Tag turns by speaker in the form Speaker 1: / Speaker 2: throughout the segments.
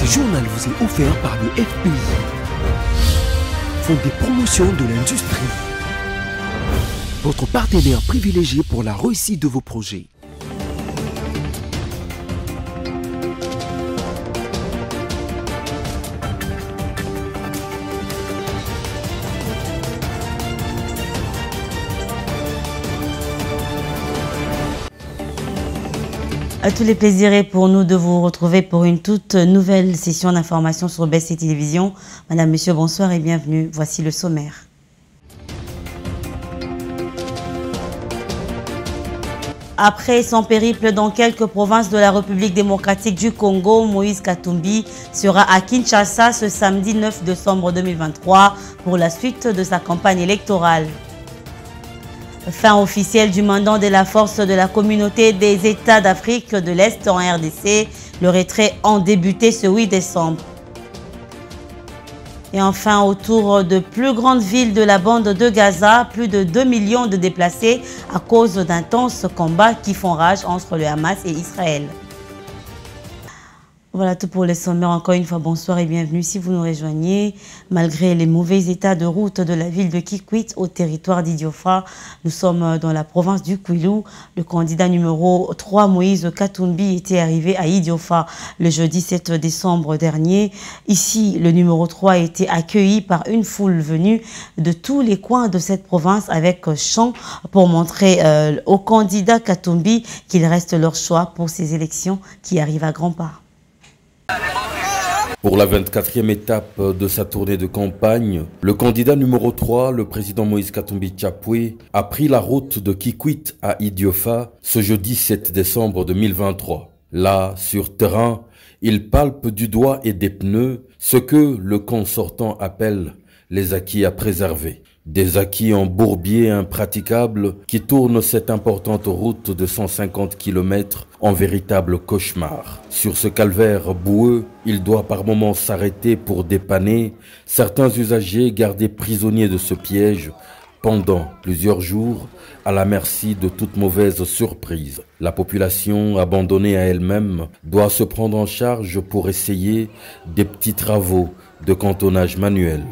Speaker 1: Ce journal vous est offert par le FPI, Fonds des promotions de l'industrie, votre partenaire privilégié pour la réussite de vos projets.
Speaker 2: À tous les plaisirs et pour nous de vous retrouver pour une toute nouvelle session d'information sur BC Télévision. Madame, Monsieur, bonsoir et bienvenue. Voici le sommaire. Après son périple dans quelques provinces de la République démocratique du Congo, Moïse Katumbi sera à Kinshasa ce samedi 9 décembre 2023 pour la suite de sa campagne électorale. Fin officielle du mandat de la force de la communauté des États d'Afrique de l'Est en RDC. Le retrait ont débuté ce 8 décembre. Et enfin, autour de plus grandes villes de la bande de Gaza, plus de 2 millions de déplacés à cause d'intenses combats qui font rage entre le Hamas et Israël. Voilà tout pour les sommaires. Encore une fois, bonsoir et bienvenue si vous nous rejoignez. Malgré les mauvais états de route de la ville de Kikwit au territoire d'Idiofa, nous sommes dans la province du Kwilu. Le candidat numéro 3, Moïse Katumbi, était arrivé à Idiofa le jeudi 7 décembre dernier. Ici, le numéro 3 a été accueilli par une foule venue de tous les coins de cette province avec chant pour montrer au candidat Katumbi qu'il reste leur choix pour ces élections qui arrivent à grands pas.
Speaker 3: Pour la 24e étape de sa tournée de campagne, le candidat numéro 3, le président Moïse Katumbi Tchapwe, a pris la route de Kikwit à Idiofa ce jeudi 7 décembre 2023. Là, sur terrain, il palpe du doigt et des pneus ce que le camp sortant appelle les acquis à préserver. Des acquis en bourbier impraticables qui tournent cette importante route de 150 km en véritable cauchemar. Sur ce calvaire boueux, il doit par moments s'arrêter pour dépanner certains usagers gardés prisonniers de ce piège pendant plusieurs jours à la merci de toute mauvaise surprise. La population, abandonnée à elle-même, doit se prendre en charge pour essayer des petits travaux de cantonnage manuel.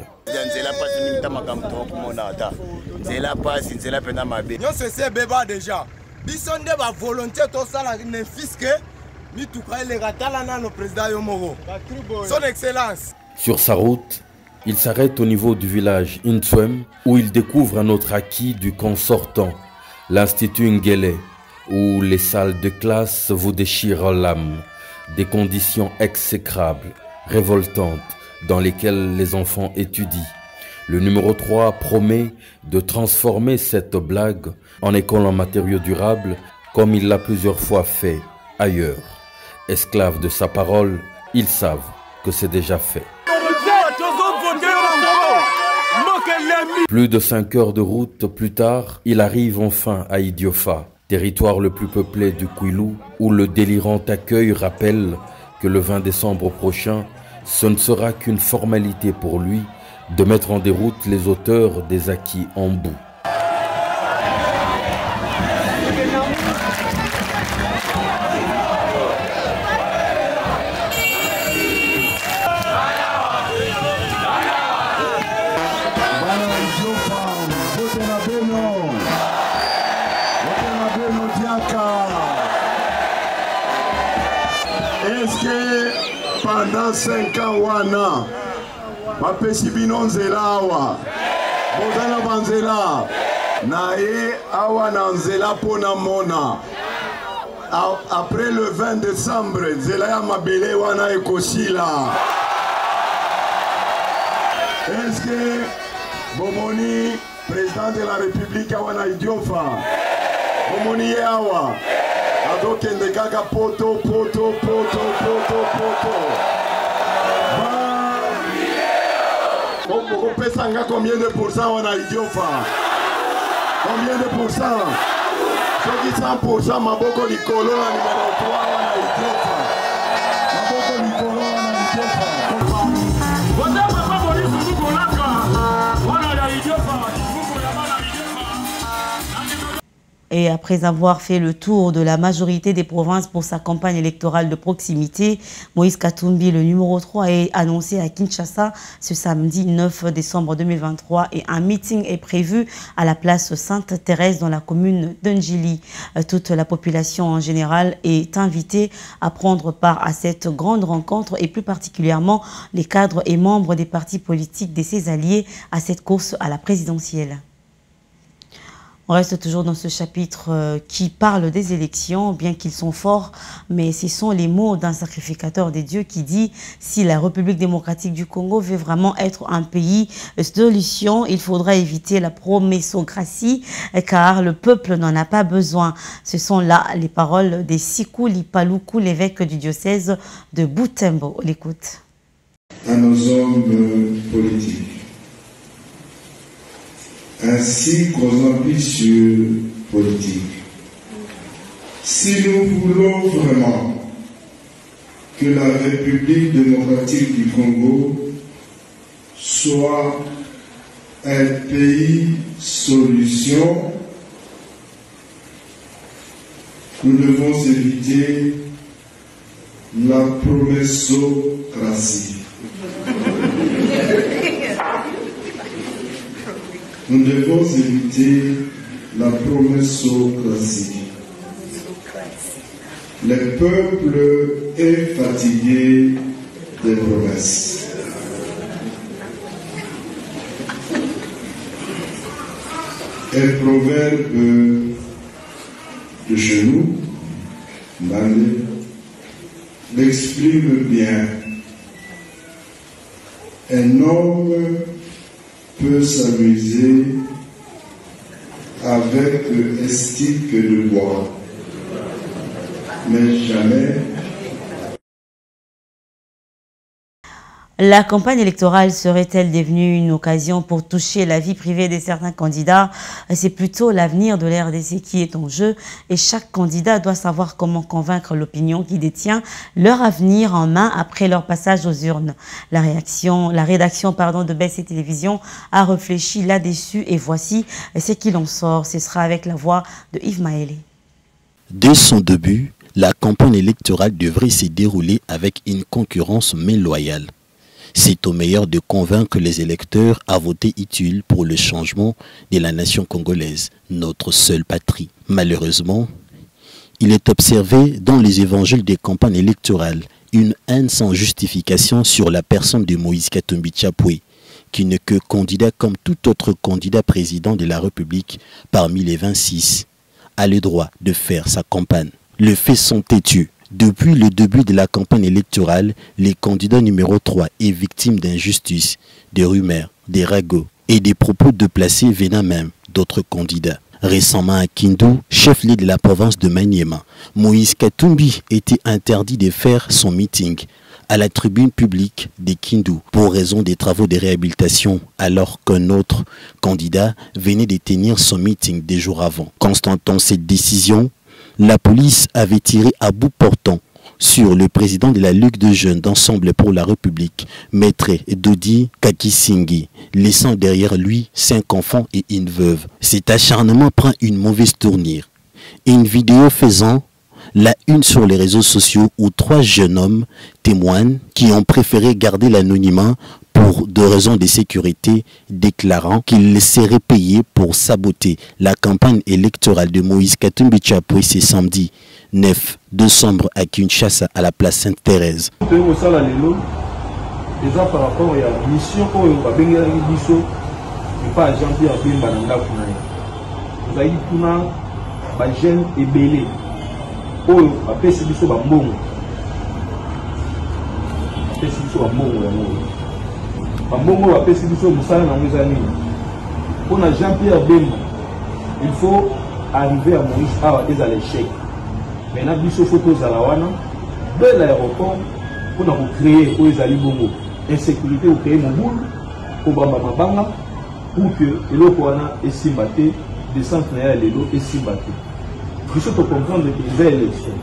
Speaker 3: Sur sa route, il s'arrête au niveau du village Intswem où il découvre un autre acquis du camp sortant, l'Institut Ngele, où les salles de classe vous déchirent l'âme, des conditions exécrables, révoltantes, dans lesquelles les enfants étudient. Le numéro 3 promet de transformer cette blague en école en matériaux durables comme il l'a plusieurs fois fait ailleurs. Esclaves de sa parole, ils savent que c'est déjà fait. Plus de 5 heures de route plus tard, il arrive enfin à Idiofa, territoire le plus peuplé du Kwilu, où le délirant accueil rappelle que le 20 décembre prochain, ce ne sera qu'une formalité pour lui de mettre en déroute les auteurs des acquis en bout.
Speaker 4: Est-ce que pendant 5 ans wana bapesi bino nzela awa bozala banzela na ye awa na nzela pona mona après le 20 décembre nzela ya mabele wana ekosila? Est-ce que bomoni président de la République awa na Idiofa bomoni ye awa azokende kaka poto poto poto poto poto? Vous pèsez combien de pourcents on a Idiofa? Combien de pourcents? Ceux qui 100% Maboko Likolo na numéro 3 on a Idiofa. Maboko Likolo on a Idiofa.
Speaker 2: Et après avoir fait le tour de la majorité des provinces pour sa campagne électorale de proximité, Moïse Katumbi, le numéro 3, est annoncé à Kinshasa ce samedi 9 décembre 2023 et un meeting est prévu à la place Sainte-Thérèse dans la commune d'Ndjili. Toute la population en général est invitée à prendre part à cette grande rencontre et plus particulièrement les cadres et membres des partis politiques de ses alliés à cette course à la présidentielle. On reste toujours dans ce chapitre qui parle des élections, bien qu'ils sont forts, mais ce sont les mots d'un sacrificateur des dieux qui dit « Si la République démocratique du Congo veut vraiment être un pays de solution, il faudra éviter la promessocratie, car le peuple n'en a pas besoin. » Ce sont là les paroles des Sikou Lipaluku, l'évêque du diocèse de Butembo. On l'écoute.
Speaker 5: À nos hommes politiques, ainsi qu'aux ambitieux politiques. Si nous voulons vraiment que la République démocratique du Congo soit un pays solution, nous devons éviter la promessocratie. Nous devons éviter la promessocratie. Le peuple est fatigué des promesses. Un proverbe de chez nous, Mane, l'exprime bien. Un homme peut s'amuser avec un stick de bois, mais jamais.
Speaker 2: La campagne électorale serait-elle devenue une occasion pour toucher la vie privée de certains candidats? C'est plutôt l'avenir de l'RDC qui est en jeu et chaque candidat doit savoir comment convaincre l'opinion qui détient leur avenir en main après leur passage aux urnes. La rédaction de BC Télévision a réfléchi là-dessus et voici ce qu'il en sort. Ce sera avec la voix de Yves Maélé.
Speaker 6: Dès son début, la campagne électorale devrait se dérouler avec une concurrence mais loyale. C'est au meilleur de convaincre les électeurs à voter utile pour le changement de la nation congolaise, notre seule patrie. Malheureusement, il est observé dans les évangiles des campagnes électorales une haine sans justification sur la personne de Moïse Katumbi Tchapoué, qui n'est que candidat comme tout autre candidat président de la République parmi les 26, a le droit de faire sa campagne. Les faits sont têtus. Depuis le début de la campagne électorale, les candidats numéro 3 est victime d'injustices, des rumeurs, des ragots et des propos déplacés venant même d'autres candidats. Récemment à Kindu, chef-lieu de la province de Maniema, Moïse Katumbi était interdit de faire son meeting à la tribune publique de Kindu pour raison des travaux de réhabilitation, alors qu'un autre candidat venait de tenir son meeting des jours avant. Constatant cette décision, la police avait tiré à bout portant sur le président de la Ligue de jeunes d'Ensemble pour la République, Maître Dodi Kakisingi, laissant derrière lui 5 enfants et une veuve. Cet acharnement prend une mauvaise tournure. Une vidéo faisant la une sur les réseaux sociaux où 3 jeunes hommes témoignent qui ont préféré garder l'anonymat pour des raisons de sécurité, déclarant qu'ils seraient payés pour saboter la campagne électorale de Moïse Katumbi Tchapoué ce samedi 9 décembre à Kinshasa à la place Sainte-Thérèse.
Speaker 7: Par rapport à la mission pas Jean-Pierre Bemba vous avez dit jeune et belé oyo apesi biso bambongo bambongo apesi biso musala na ngeza nini pour Jean-Pierre Bemba il faut arriver à Moïse awa eza l'échec maintenant biso faut tozala wana de l'aéroport pour na créer oyo ezali bongo insécurité ou créer mobulu pour bamba mabanga pour que eloko wana esimba te descente na ya lelo esimba te. Il faut comprendre que les élections,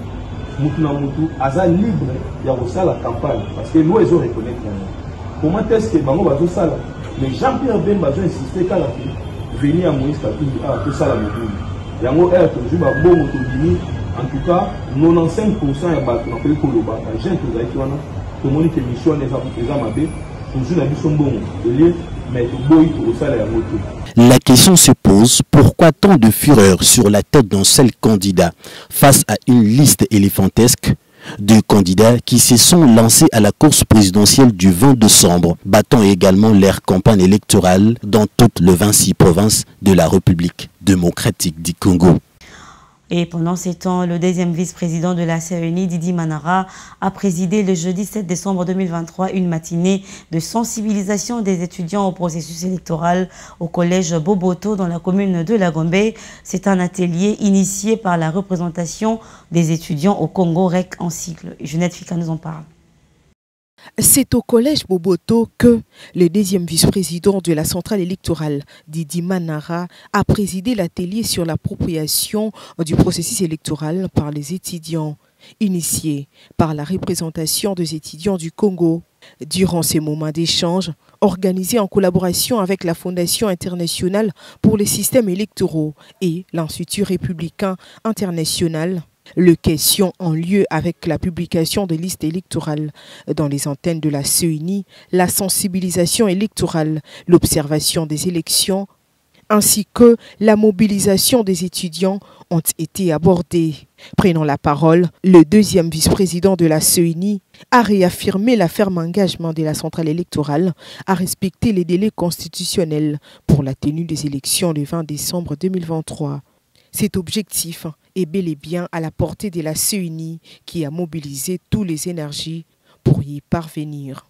Speaker 7: Moutou aza libre de faire la campagne parce que nous, ils ont reconnu. Comment est-ce que Bango va faire ça? Mais Jean-Pierre Bemba va insister qu'à la fin, venir à Moïse Katumbi à tout ça la Moudou. yango air tozwi babongo tobimi en tout cas 95% ya bato nakoki koloba bagene tozalaki wana tomoni ke mission wana eza mabe tozwi na biso mbongo tolie mais toboyi tokosala yango te.
Speaker 6: La question se pose, pourquoi tant de fureur sur la tête d'un seul candidat face à une liste éléphantesque de candidats qui se sont lancés à la course présidentielle du 20 décembre, battant également leur campagne électorale dans toutes les 26 provinces de la République démocratique du Congo.
Speaker 2: Et pendant ces temps, le deuxième vice-président de la CENI, Didi Manara, a présidé le jeudi 7 décembre 2023 une matinée de sensibilisation des étudiants au processus électoral au collège Boboto dans la commune de Lagombe. C'est un atelier initié par la représentation des étudiants au Congo REC en cycle. Jeannette Fika nous en parle.
Speaker 8: C'est au collège Boboto que le deuxième vice-président de la centrale électorale, Didi Manara, a présidé l'atelier sur l'appropriation du processus électoral par les étudiants, initié par la représentation des étudiants du Congo. Durant ces moments d'échange, organisés en collaboration avec la Fondation internationale pour les systèmes électoraux et l'Institut républicain international, les questions ont lieu avec la publication des listes électorales dans les antennes de la CENI, la sensibilisation électorale, l'observation des élections, ainsi que la mobilisation des étudiants ont été abordées. Prenant la parole, le deuxième vice-président de la CENI a réaffirmé la ferme engagement de la centrale électorale à respecter les délais constitutionnels pour la tenue des élections le 20 décembre 2023. Cet objectif est bel et bien à la portée de la CENI qui a mobilisé toutes les énergies pour y parvenir.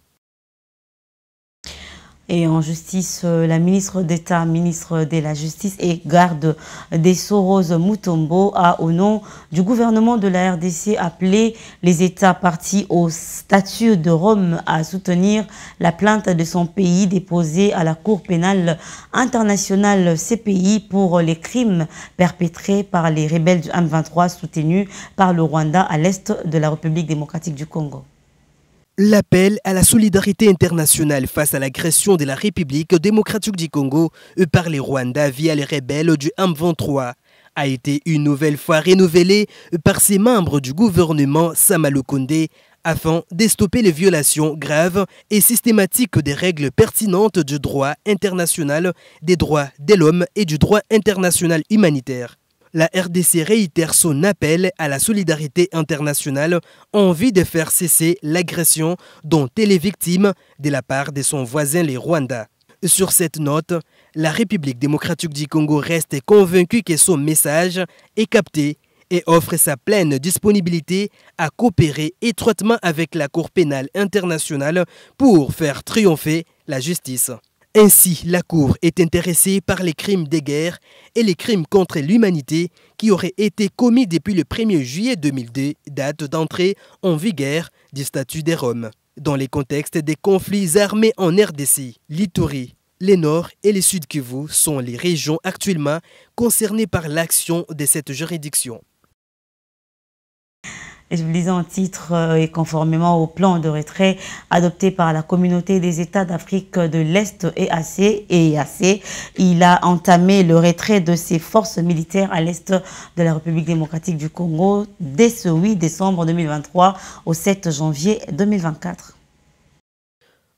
Speaker 2: Et en justice, la ministre d'État, ministre de la Justice et garde des Sceaux, Rose Mutombo, a, au nom du gouvernement de la RDC, appelé les États partis au statut de Rome à soutenir la plainte de son pays déposée à la Cour pénale internationale CPI pour les crimes perpétrés par les rebelles du M23 soutenus par le Rwanda à l'est de la République démocratique du Congo.
Speaker 9: L'appel à la solidarité internationale face à l'agression de la République démocratique du Congo par les Rwandais via les rebelles du M23 a été une nouvelle fois renouvelé par ses membres du gouvernement Sama Lukonde afin de stopper les violations graves et systématiques des règles pertinentes du droit international, des droits de l'homme et du droit international humanitaire. La RDC réitère son appel à la solidarité internationale en vue de faire cesser l'agression dont elle est victime de la part de son voisin les Rwandais. Sur cette note, la République démocratique du Congo reste convaincue que son message est capté et offre sa pleine disponibilité à coopérer étroitement avec la Cour pénale internationale pour faire triompher la justice. Ainsi, la Cour est intéressée par les crimes de guerre et les crimes contre l'humanité qui auraient été commis depuis le 1er juillet 2002, date d'entrée en vigueur du statut de Rome. Dans les contextes des conflits armés en RDC, l'Ituri, le Nord et le Sud Kivu sont les régions actuellement concernées par l'action de cette juridiction.
Speaker 2: Je vous lisais en titre et conformément au plan de retrait adopté par la communauté des États d'Afrique de l'Est EAC, il a entamé le retrait de ses forces militaires à l'Est de la République démocratique du Congo dès ce 8 décembre 2023 au 7 janvier 2024.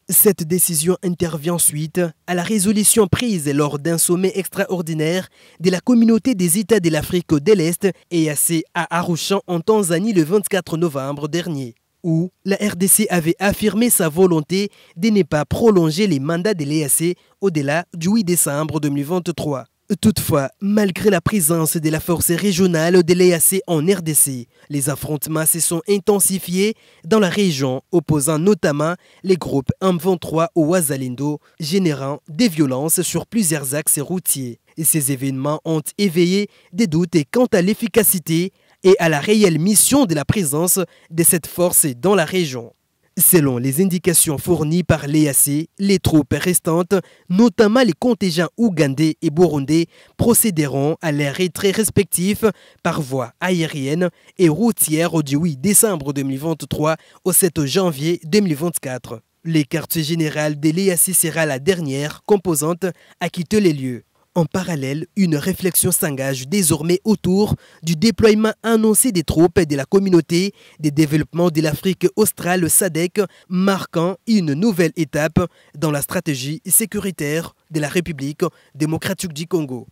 Speaker 9: Cette décision intervient suite à la résolution prise lors d'un sommet extraordinaire de la communauté des États de l'Afrique de l'Est EAC à Arusha en Tanzanie le 24 novembre dernier, où la RDC avait affirmé sa volonté de ne pas prolonger les mandats de l'EAC au-delà du 8 décembre 2023. Toutefois, malgré la présence de la force régionale de l'EAC en RDC, les affrontements se sont intensifiés dans la région, opposant notamment les groupes M23 au Wazalendo, générant des violences sur plusieurs axes routiers. Et ces événements ont éveillé des doutes quant à l'efficacité et à la réelle mission de la présence de cette force dans la région. Selon les indications fournies par l'EAC, les troupes restantes, notamment les contingents ougandais et burundais, procéderont à leur retrait respectif par voie aérienne et routière du 8 décembre 2023 au 7 janvier 2024. Le quartier général de l'EAC sera la dernière composante à quitter les lieux. En parallèle, une réflexion s'engage désormais autour du déploiement annoncé des troupes de la communauté des développements de l'Afrique australe SADC, marquant une nouvelle étape dans la stratégie sécuritaire de la République démocratique du Congo.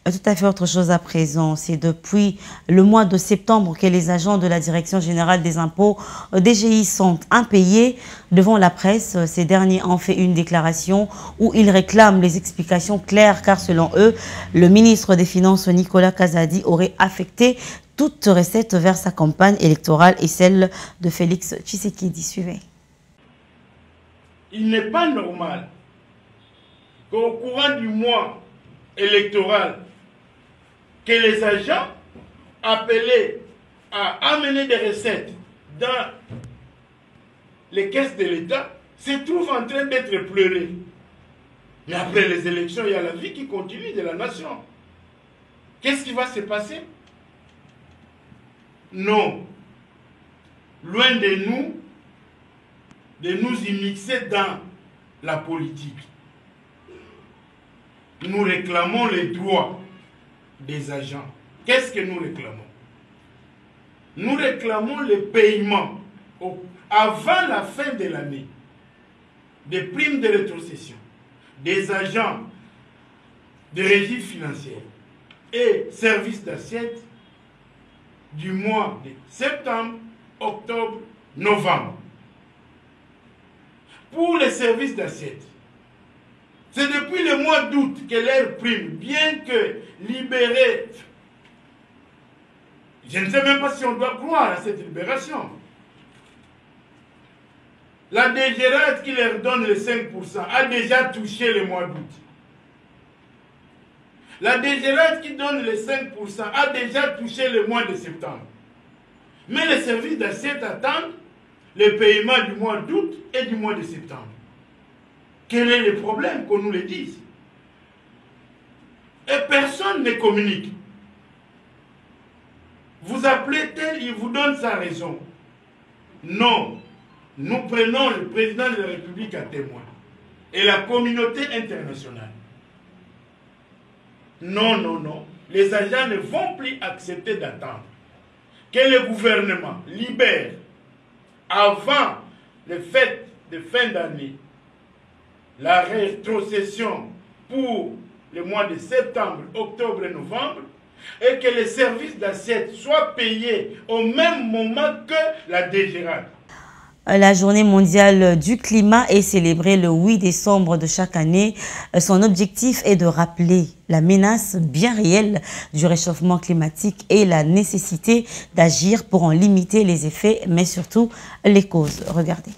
Speaker 2: Tout à fait autre chose à présent. C'est depuis le mois de septembre que les agents de la Direction générale des impôts DGI sont impayés. Devant la presse, ces derniers ont fait une déclaration où ils réclament les explications claires car selon eux, le ministre des Finances Nicolas Kazadi aurait affecté toute recette vers sa campagne électorale et celle de Félix Tshisekedi. Suivez.
Speaker 10: Il n'est pas normal qu'au courant du mois électoral, que les agents appelés à amener des recettes dans les caisses de l'État se trouvent en train d'être pleurés. Mais après les élections, il y a la vie qui continue de la nation. Qu'est-ce qui va se passer? Non. Loin de nous immixer dans la politique. Nous réclamons les droits des agents. Qu'est-ce que nous réclamons? Nous réclamons le paiement avant la fin de l'année des primes de rétrocession des agents de régie financière et services d'assiette du mois de septembre, octobre, novembre. Pour les services d'assiette, c'est depuis le mois d'août que leurs primes, bien que libérées, je ne sais même pas si on doit croire à cette libération. La DGRAD qui leur donne les 5% a déjà touché le mois d'août. La DGRAD qui donne les 5% a déjà touché le mois de septembre. Mais les services d'assiette attendent le paiement du mois d'août et du mois de septembre. Quel est le problème, qu'on nous le dise? Et personne ne communique. Vous appelez tel, il vous donne sa raison. Non. Nous prenons le président de la République à témoin et la communauté internationale. Non, non, non. Les agents ne vont plus accepter d'attendre que le gouvernement libère avant les fêtes de fin d'année la rétrocession pour le mois de septembre, octobre et novembre, et que les services d'assiette soient payés au même moment que la DGRAD.
Speaker 2: La journée mondiale du climat est célébrée le 8 décembre de chaque année. Son objectif est de rappeler la menace bien réelle du réchauffement climatique et la nécessité d'agir pour en limiter les effets, mais surtout les causes. Regardez.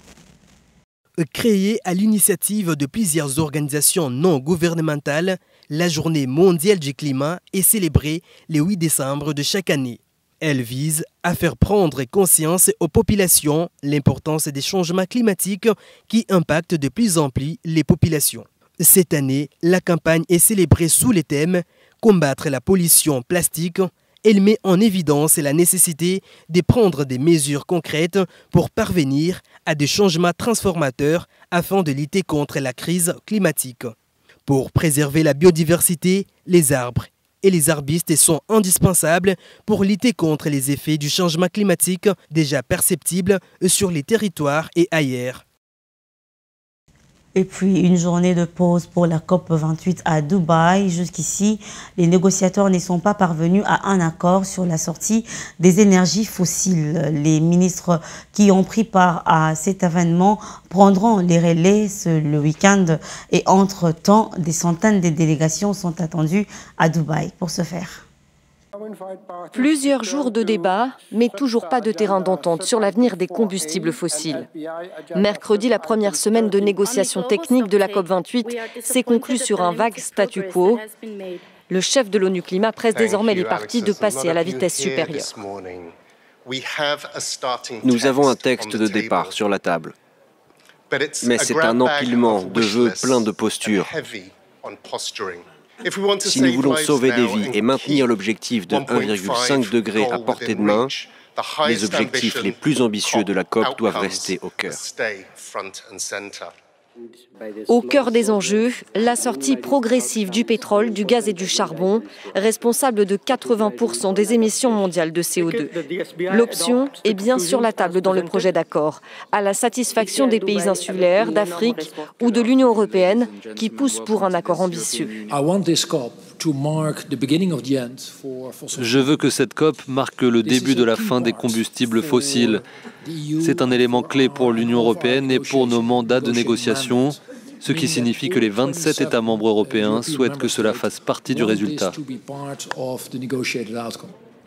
Speaker 9: Créée à l'initiative de plusieurs organisations non gouvernementales, la journée mondiale du climat est célébrée le 8 décembre de chaque année. Elle vise à faire prendre conscience aux populations l'importance des changements climatiques qui impactent de plus en plus les populations. Cette année, la campagne est célébrée sous le thème « Combattre la pollution plastique ». Elle met en évidence la nécessité de prendre des mesures concrètes pour parvenir à des changements transformateurs afin de lutter contre la crise climatique. Pour préserver la biodiversité, les arbres et les arbustes sont indispensables pour lutter contre les effets du changement climatique déjà perceptibles sur les territoires et ailleurs.
Speaker 2: Et puis une journée de pause pour la COP28 à Dubaï. Jusqu'ici, les négociateurs ne sont pas parvenus à un accord sur la sortie des énergies fossiles. Les ministres qui ont pris part à cet événement prendront les relais le week-end et entre-temps, des centaines de délégations sont attendues à Dubaï pour ce faire.
Speaker 11: Plusieurs jours de débats, mais toujours pas de terrain d'entente sur l'avenir des combustibles fossiles. Mercredi, la première semaine de négociations techniques de la COP28 s'est conclue sur un vague statu quo. Le chef de l'ONU Climat presse désormais les parties de passer à la vitesse supérieure.
Speaker 12: Nous avons un texte de départ sur la table, mais c'est un empilement de vœux plein de postures. Si nous voulons sauver des vies et maintenir l'objectif de 1,5 degré à portée de main, les objectifs les plus ambitieux de la COP doivent rester au cœur.
Speaker 11: Au cœur des enjeux, la sortie progressive du pétrole, du gaz et du charbon, responsable de 80% des émissions mondiales de CO2. L'option est bien sur la table dans le projet d'accord, à la satisfaction des pays insulaires, d'Afrique ou de l'Union européenne qui poussent pour un accord ambitieux.
Speaker 13: Je veux que cette COP marque le début de la fin des combustibles fossiles. C'est un élément clé pour l'Union européenne et pour nos mandats de négociation, ce qui signifie que les 27 États membres européens souhaitent que cela fasse partie du résultat.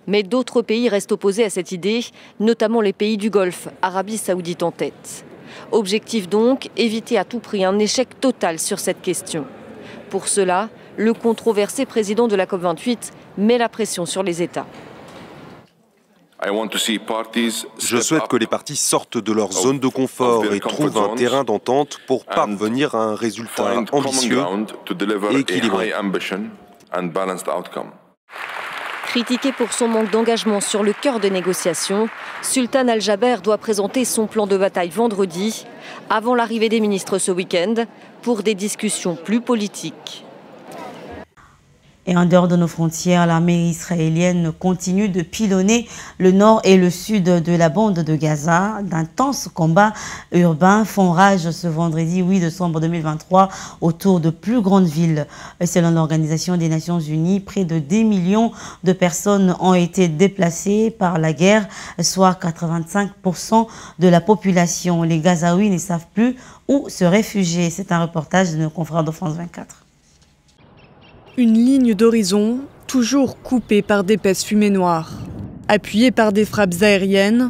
Speaker 11: Mais d'autres pays restent opposés à cette idée, notamment les pays du Golfe, Arabie saoudite en tête. Objectif donc, éviter à tout prix un échec total sur cette question. Pour cela, le controversé président de la COP28 met la pression sur les États.
Speaker 14: Je souhaite que les parties sortent de leur zone de confort et trouvent un terrain d'entente pour parvenir à un résultat ambitieux et équilibré.
Speaker 11: Critiqué pour son manque d'engagement sur le cœur des négociations, Sultan Al-Jaber doit présenter son plan de bataille vendredi, avant l'arrivée des ministres ce week-end, pour des discussions plus politiques.
Speaker 2: Et en dehors de nos frontières, l'armée israélienne continue de pilonner le nord et le sud de la bande de Gaza. D'intenses combats urbains font rage ce vendredi 8 décembre 2023 autour de plus grandes villes. Selon l'Organisation des Nations Unies, près de 10 millions de personnes ont été déplacées par la guerre, soit 85% de la population. Les Gazaouis ne savent plus où se réfugier. C'est un reportage de nos confrères de France 24.
Speaker 15: Une ligne d'horizon, toujours coupée par d'épaisses fumées noires. Appuyée par des frappes aériennes,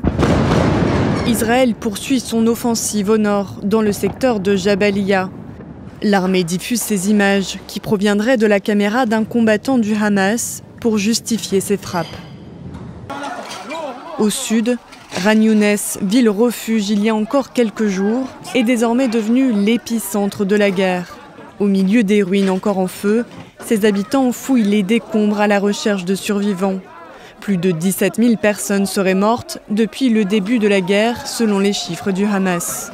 Speaker 15: Israël poursuit son offensive au nord, dans le secteur de Jabalia. L'armée diffuse ces images qui proviendraient de la caméra d'un combattant du Hamas pour justifier ses frappes. Au sud, Khan Younes, ville refuge il y a encore quelques jours, est désormais devenue l'épicentre de la guerre. Au milieu des ruines encore en feu, ses habitants fouillent les décombres à la recherche de survivants. Plus de 17 000 personnes seraient mortes depuis le début de la guerre, selon les chiffres du Hamas.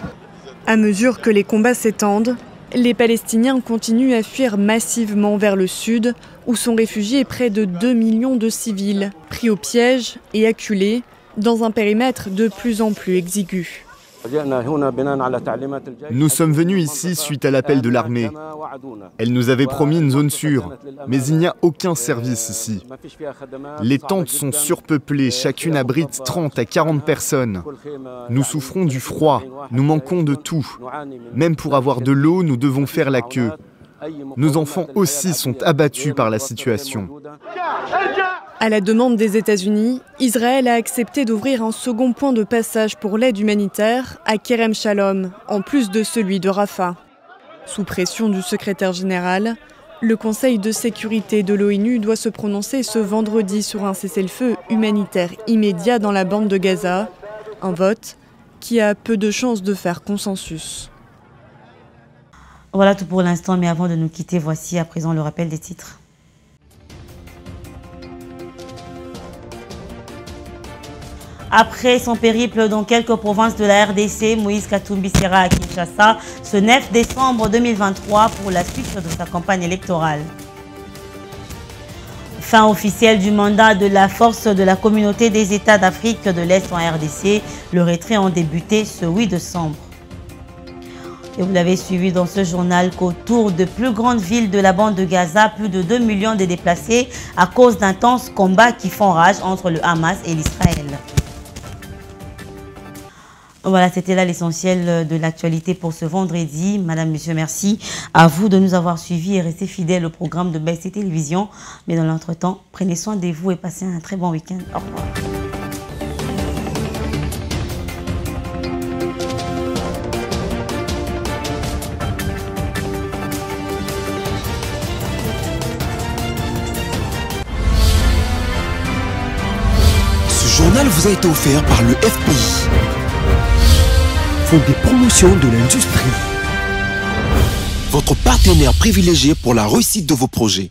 Speaker 15: À mesure que les combats s'étendent, les Palestiniens continuent à fuir massivement vers le sud, où sont réfugiés près de 2 millions de civils, pris au piège et acculés dans un périmètre de plus en plus exigu.
Speaker 16: Nous sommes venus ici suite à l'appel de l'armée. Elle nous avait promis une zone sûre, mais il n'y a aucun service ici. Les tentes sont surpeuplées, chacune abrite 30 à 40 personnes. Nous souffrons du froid, nous manquons de tout. Même pour avoir de l'eau, nous devons faire la queue. Nos enfants aussi sont abattus par la situation.
Speaker 15: À la demande des États-Unis, Israël a accepté d'ouvrir un second point de passage pour l'aide humanitaire à Kerem Shalom, en plus de celui de Rafah. Sous pression du secrétaire général, le Conseil de sécurité de l'ONU doit se prononcer ce vendredi sur un cessez-le-feu humanitaire immédiat dans la bande de Gaza, un vote qui a peu de chances de faire consensus.
Speaker 2: Voilà tout pour l'instant, mais avant de nous quitter, voici à présent le rappel des titres. Après son périple dans quelques provinces de la RDC, Moïse Katumbi sera à Kinshasa ce 9 décembre 2023 pour la suite de sa campagne électorale. Fin officielle du mandat de la force de la communauté des États d'Afrique de l'Est en RDC. Le retrait a débuté ce 8 décembre. Et vous l'avez suivi dans ce journal qu'autour de plus grandes villes de la bande de Gaza, plus de 2 millions de déplacés à cause d'intenses combats qui font rage entre le Hamas et l'Israël. Voilà, c'était là l'essentiel de l'actualité pour ce vendredi. Madame, Monsieur, merci à vous de nous avoir suivis et restez fidèles au programme de BST Télévision. Mais dans l'entretemps, prenez soin de vous et passez un très bon week-end. Au revoir.
Speaker 1: Ce journal vous a été offert par le FPI. Fonds des promotions de l'industrie. Votre partenaire privilégié pour la réussite de vos projets.